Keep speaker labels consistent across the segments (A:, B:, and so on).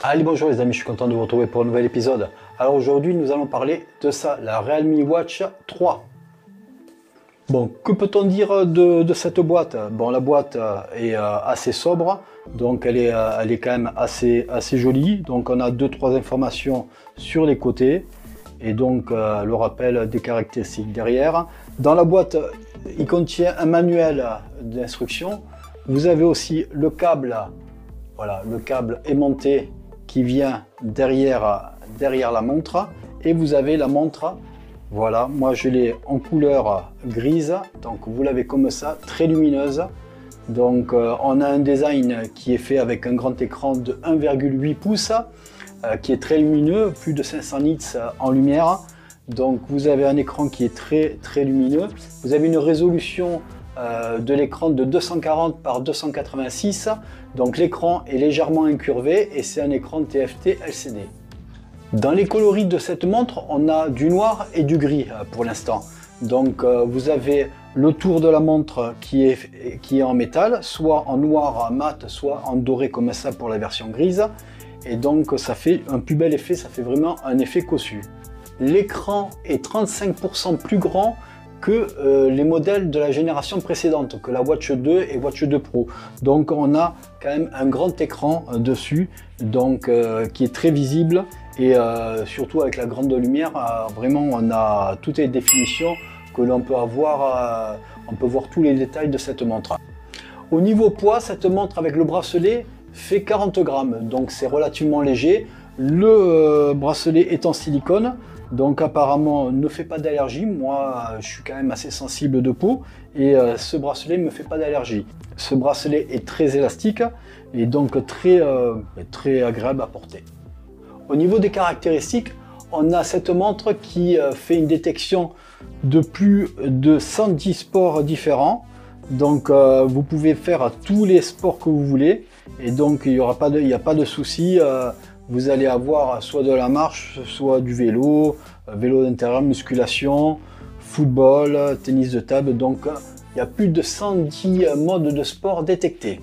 A: Allez, bonjour les amis, je suis content de vous retrouver pour un nouvel épisode. Alors aujourd'hui, nous allons parler de ça, la Realme Watch 3. Bon, que peut-on dire de cette boîte? Bon, la boîte est assez sobre, donc elle est quand même assez jolie. Donc on a 2-3 informations sur les côtés et donc le rappel des caractéristiques derrière. Dans la boîte, il contient un manuel d'instruction. Vous avez aussi le câble, voilà, le câble aimanté qui vient derrière la montre, et vous avez la montre, voilà, moi je l'ai en couleur grise, donc vous l'avez comme ça, très lumineuse. Donc on a un design qui est fait avec un grand écran de 1,8 pouces qui est très lumineux, plus de 500 nits en lumière. Donc vous avez un écran qui est très lumineux. Vous avez une résolution de l'écran de 240 par 286, donc l'écran est légèrement incurvé et c'est un écran TFT LCD. Dans les coloris de cette montre, on a du noir et du gris pour l'instant. Donc vous avez le tour de la montre qui est en métal, soit en noir mat, soit en doré comme ça pour la version grise. Et donc ça fait un plus bel effet, ça fait vraiment un effet cossu. L'écran est 35% plus grand que les modèles de la génération précédente, que la Watch 2 et Watch 2 Pro. Donc on a quand même un grand écran dessus, donc qui est très visible, et surtout avec la grande lumière, vraiment on a toutes les définitions que l'on peut avoir, on peut voir tous les détails de cette montre. Au niveau poids, cette montre avec le bracelet fait 40 grammes, donc c'est relativement léger. Le bracelet est en silicone, donc apparemment ne fait pas d'allergie. Moi je suis quand même assez sensible de peau et ce bracelet ne me fait pas d'allergie. Ce bracelet est très élastique et donc très agréable à porter. Au niveau des caractéristiques, on a cette montre qui fait une détection de plus de 110 sports différents. Donc vous pouvez faire tous les sports que vous voulez et donc il n'y a pas de souci. Vous allez avoir soit de la marche, soit du vélo, vélo d'intérieur, musculation, football, tennis de table. Donc il y a plus de 110 modes de sport détectés.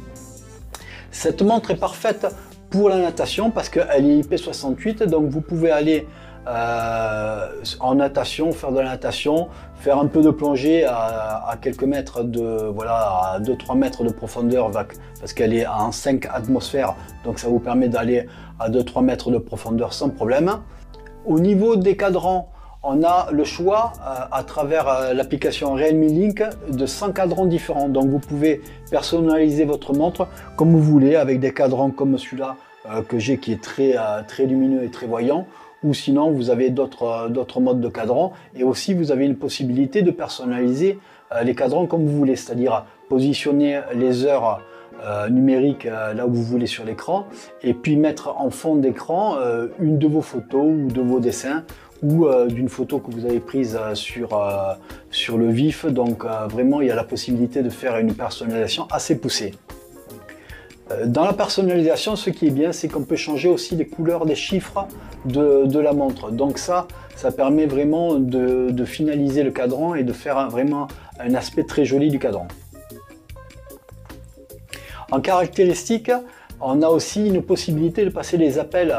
A: Cette montre est parfaite pour la natation parce qu'elle est IP68, donc vous pouvez aller en natation, faire de la natation, faire un peu de plongée à quelques mètres à 2-3 mètres de profondeur parce qu'elle est en 5 atmosphères, donc ça vous permet d'aller à 2-3 mètres de profondeur sans problème. Au niveau des cadrans, on a le choix à travers l'application Realme Link de 100 cadrans différents, donc vous pouvez personnaliser votre montre comme vous voulez avec des cadrans comme celui-là que j'ai qui est très lumineux et très voyant. Ou sinon vous avez d'autres modes de cadran, et aussi vous avez une possibilité de personnaliser les cadrans comme vous voulez, c'est-à-dire positionner les heures numériques là où vous voulez sur l'écran, et puis mettre en fond d'écran une de vos photos ou de vos dessins, ou d'une photo que vous avez prise sur le vif. Donc vraiment il y a la possibilité de faire une personnalisation assez poussée. Dans la personnalisation, ce qui est bien, c'est qu'on peut changer aussi les couleurs des chiffres de la montre. Donc ça permet vraiment de finaliser le cadran et de faire vraiment un aspect très joli du cadran. En caractéristique, on a aussi une possibilité de passer les appels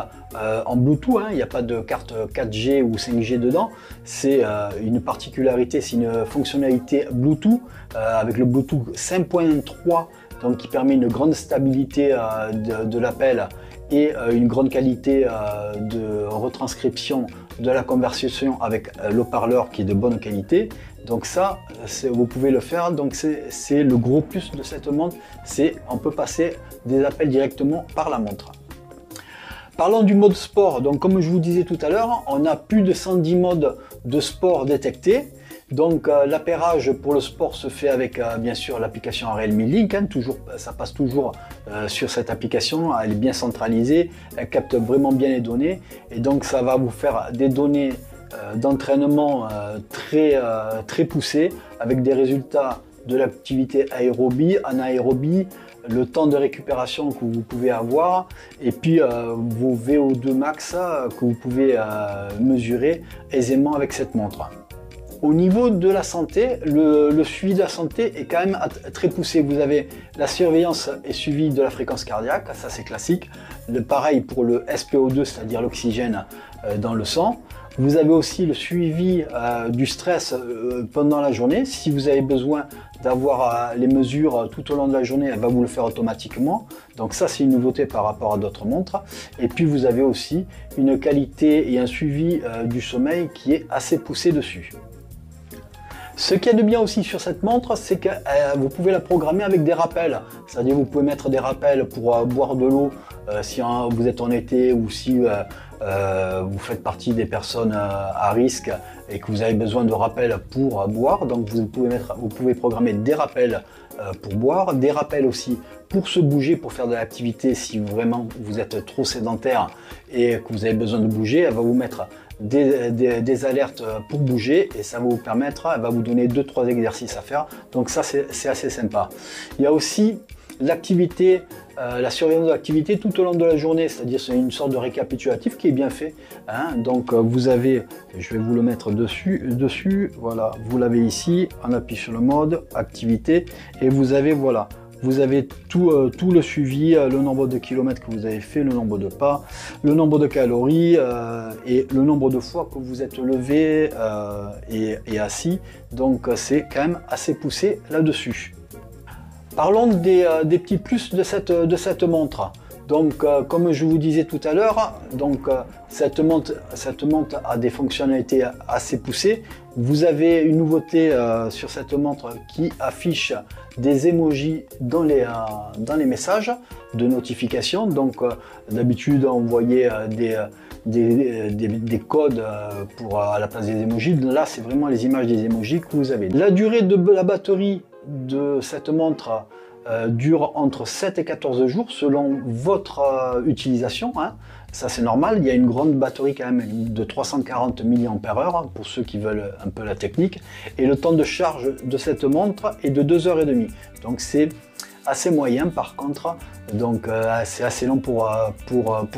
A: en Bluetooth. Il n'y a pas de carte 4G ou 5G dedans. C'est une particularité, c'est une fonctionnalité Bluetooth avec le Bluetooth 5.3. Donc qui permet une grande stabilité de l'appel et une grande qualité de retranscription de la conversation avec l'haut-parleur qui est de bonne qualité. Donc ça, vous pouvez le faire. Donc c'est le gros plus de cette montre, c'est on peut passer des appels directement par la montre. Parlons du mode sport. Donc comme je vous disais tout à l'heure, on a plus de 110 modes de sport détectés. Donc l'appairage pour le sport se fait avec bien sûr l'application Realme Link, ça passe toujours sur cette application, elle est bien centralisée, elle capte vraiment bien les données, et donc ça va vous faire des données d'entraînement très poussées, avec des résultats de l'activité aérobie, anaérobie, le temps de récupération que vous pouvez avoir, et puis vos VO2 max que vous pouvez mesurer aisément avec cette montre. Au niveau de la santé, le suivi de la santé est quand même très poussé. Vous avez la surveillance et suivi de la fréquence cardiaque, ça c'est classique. Pareil pour le SpO2, c'est-à-dire l'oxygène dans le sang. Vous avez aussi le suivi du stress pendant la journée. Si vous avez besoin d'avoir les mesures tout au long de la journée, elle va vous le faire automatiquement. Donc ça, c'est une nouveauté par rapport à d'autres montres. Et puis vous avez aussi une qualité et un suivi du sommeil qui est assez poussé dessus. Ce qu'il y a de bien aussi sur cette montre, c'est que vous pouvez la programmer avec des rappels. C'est-à-dire vous pouvez mettre des rappels pour boire de l'eau si vous êtes en été ou si vous faites partie des personnes à risque et que vous avez besoin de rappels pour boire. Donc vous pouvez programmer des rappels pour boire, des rappels aussi pour se bouger, pour faire de l'activité si vraiment vous êtes trop sédentaire et que vous avez besoin de bouger. Elle va vous mettre des alertes pour bouger et ça va vous permettre, elle va vous donner 2-3 exercices à faire. Donc ça c'est assez sympa. Il y a aussi l'activité, la surveillance de l'activité tout au long de la journée, c'est-à-dire c'est une sorte de récapitulatif qui est bien fait. Hein. Donc vous avez, je vais vous le mettre dessus, voilà, vous l'avez ici, on appuie sur le mode, activité, et vous avez, voilà, vous avez tout le suivi, le nombre de kilomètres que vous avez fait, le nombre de pas, le nombre de calories et le nombre de fois que vous êtes levé et assis. Donc c'est quand même assez poussé là-dessus. Parlons des petits plus de cette montre. Donc, comme je vous disais tout à l'heure, cette montre a des fonctionnalités assez poussées. Vous avez une nouveauté sur cette montre qui affiche des emojis dans les messages de notification. Donc, d'habitude, on voyait des codes à la place des emojis. Là, c'est vraiment les images des emojis que vous avez. La durée de la batterie de cette montre dure entre 7 et 14 jours selon votre utilisation. Hein. Ça c'est normal, il y a une grande batterie quand même de 340 mAh pour ceux qui veulent un peu la technique. Et le temps de charge de cette montre est de 2h30. Donc c'est assez moyen par contre, donc c'est assez long pour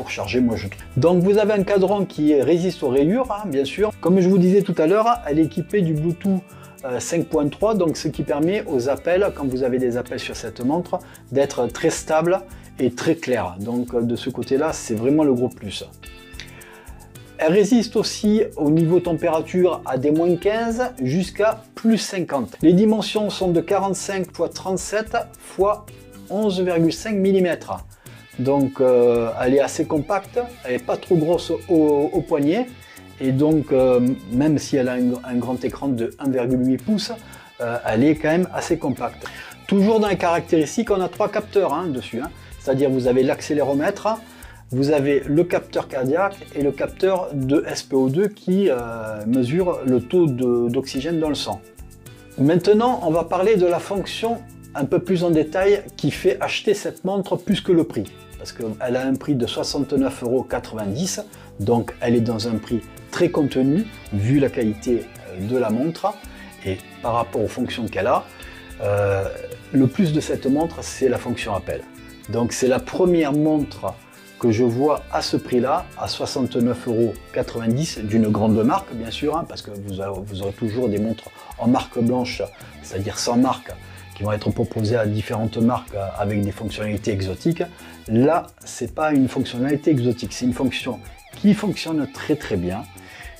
A: charger, moi je trouve. Donc vous avez un cadran qui résiste aux rayures, hein, bien sûr. Comme je vous disais tout à l'heure, elle est équipée du Bluetooth 5.3, donc ce qui permet aux appels, quand vous avez des appels sur cette montre, d'être très stable et très clair. Donc de ce côté-là, c'est vraiment le gros plus. Elle résiste aussi au niveau température à des moins 15 jusqu'à plus 50. Les dimensions sont de 45 x 37 x 11,5 mm. Donc elle est assez compacte, elle n'est pas trop grosse au poignet. Et donc, même si elle a un grand écran de 1,8 pouces, elle est quand même assez compacte. Toujours dans les caractéristiques, on a 3 capteurs dessus. Hein. C'est-à-dire vous avez l'accéléromètre, vous avez le capteur cardiaque et le capteur de SpO2 qui mesure le taux d'oxygène dans le sang. Maintenant, on va parler de la fonction un peu plus en détail qui fait acheter cette montre plus que le prix. Parce qu'elle a un prix de 69,90 €, donc elle est dans un prix très contenu vu la qualité de la montre et par rapport aux fonctions qu'elle a. Le plus de cette montre, c'est la fonction appel. Donc c'est la première montre que je vois à ce prix-là, à 69,90 € d'une grande marque, bien sûr, hein, parce que vous aurez toujours des montres en marque blanche, c'est-à-dire sans marque, qui vont être proposées à différentes marques avec des fonctionnalités exotiques. Là, c'est pas une fonctionnalité exotique, c'est une fonction qui fonctionne très très bien.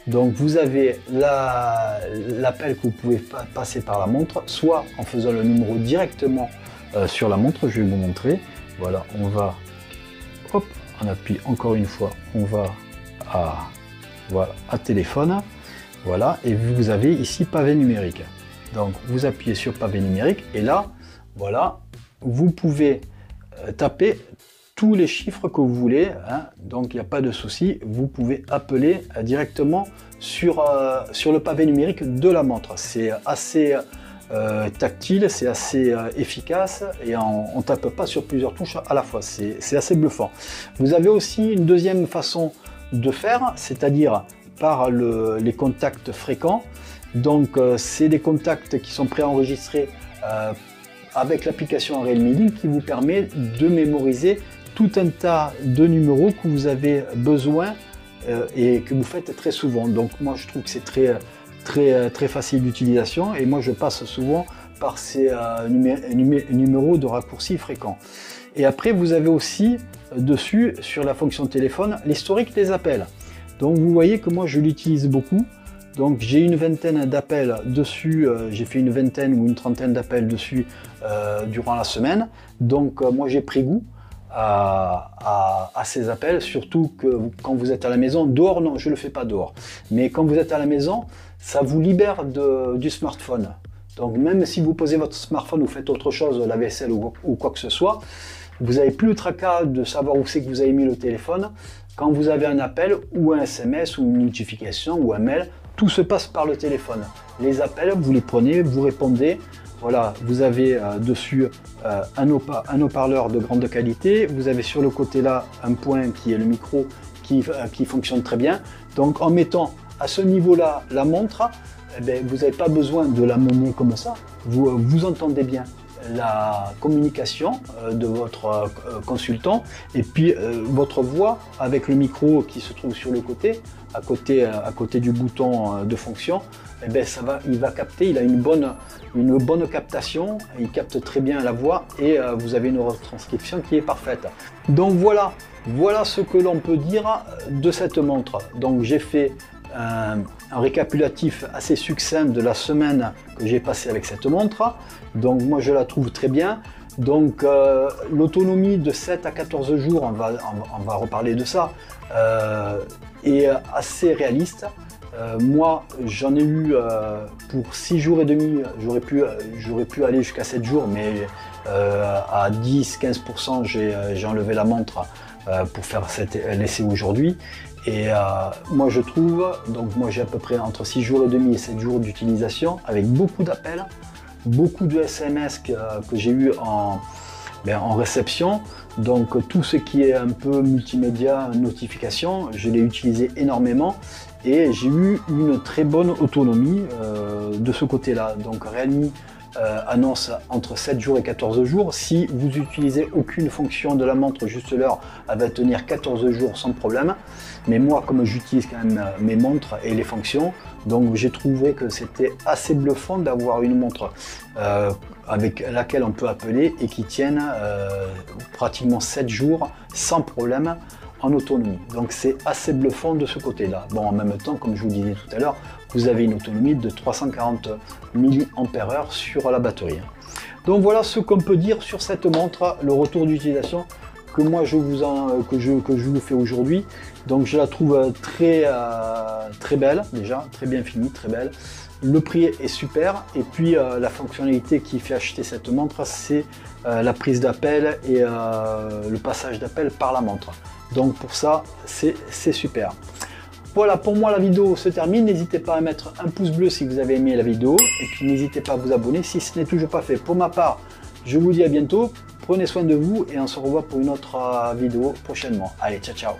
A: Donc vous avez l'appel que vous pouvez passer par la montre, soit en faisant le numéro directement sur la montre, je vais vous montrer. Voilà, on va, hop, on appuie encore une fois, on va à téléphone, voilà, et vous avez ici pavé numérique. Donc vous appuyez sur pavé numérique et là, voilà, vous pouvez taper tous les chiffres que vous voulez, hein, donc il n'y a pas de souci, vous pouvez appeler directement sur le pavé numérique de la montre. C'est assez tactile, c'est assez efficace et on ne tape pas sur plusieurs touches à la fois, c'est assez bluffant. Vous avez aussi une deuxième façon de faire, c'est-à-dire par les contacts fréquents. Donc c'est des contacts qui sont préenregistrés avec l'application Realme Link qui vous permet de mémoriser tout un tas de numéros que vous avez besoin et que vous faites très souvent. Donc moi je trouve que c'est très très facile d'utilisation et moi je passe souvent par ces numéros de raccourcis fréquents. Et après vous avez aussi dessus sur la fonction téléphone l'historique des appels. Donc vous voyez que moi je l'utilise beaucoup. Donc j'ai une vingtaine d'appels dessus, j'ai fait une vingtaine ou une trentaine d'appels dessus durant la semaine. Donc moi j'ai pris goût à ces appels, surtout que quand vous êtes à la maison, dehors non, je ne le fais pas dehors, mais quand vous êtes à la maison, ça vous libère du smartphone. Donc même si vous posez votre smartphone ou faites autre chose, la vaisselle ou quoi que ce soit, vous n'avez plus le tracas de savoir où c'est que vous avez mis le téléphone. Quand vous avez un appel ou un SMS ou une notification ou un mail, tout se passe par le téléphone. Les appels, vous les prenez, vous répondez. Voilà, vous avez dessus un haut-parleur de grande qualité. Vous avez sur le côté là un point qui est le micro qui fonctionne très bien. Donc en mettant à ce niveau-là la montre, eh bien, vous n'avez pas besoin de la mener comme ça. Vous entendez bien la communication de votre consultant et puis votre voix avec le micro qui se trouve sur le côté, à côté du bouton de fonction, eh bien, il va capter, il a une bonne captation, il capte très bien la voix et vous avez une retranscription qui est parfaite. Donc voilà ce que l'on peut dire de cette montre. Donc j'ai fait un récapitulatif assez succinct de la semaine que j'ai passé avec cette montre. Donc moi je la trouve très bien. Donc l'autonomie de 7 à 14 jours, on va reparler de ça, est assez réaliste. Moi j'en ai eu pour 6 jours et demi, j'aurais pu aller jusqu'à 7 jours, mais à 10-15% j'ai enlevé la montre pour faire l'essai aujourd'hui. Et moi je trouve, donc moi j'ai à peu près entre 6 jours et demi et 7 jours d'utilisation avec beaucoup d'appels, beaucoup de SMS que j'ai eu en réception. Donc tout ce qui est un peu multimédia, notification, je l'ai utilisé énormément et j'ai eu une très bonne autonomie de ce côté-là. Donc Realme annonce entre 7 jours et 14 jours. Si vous n'utilisez aucune fonction de la montre, juste l'heure, elle va tenir 14 jours sans problème. Mais moi, comme j'utilise quand même mes montres et les fonctions, donc j'ai trouvé que c'était assez bluffant d'avoir une montre avec laquelle on peut appeler et qui tienne pratiquement 7 jours sans problème en autonomie. Donc c'est assez bluffant de ce côté-là. Bon, en même temps, comme je vous disais tout à l'heure, vous avez une autonomie de 340 mAh sur la batterie. Donc voilà ce qu'on peut dire sur cette montre, le retour d'utilisation que moi je vous fais aujourd'hui. Donc je la trouve très belle déjà, très bien finie, très belle. Le prix est super et puis la fonctionnalité qui fait acheter cette montre, c'est la prise d'appel et le passage d'appel par la montre. Donc pour ça, c'est super. Voilà, pour moi la vidéo se termine. N'hésitez pas à mettre un pouce bleu si vous avez aimé la vidéo et puis n'hésitez pas à vous abonner si ce n'est toujours pas fait. Pour ma part, je vous dis à bientôt, prenez soin de vous et on se revoit pour une autre vidéo prochainement. Allez, ciao ciao.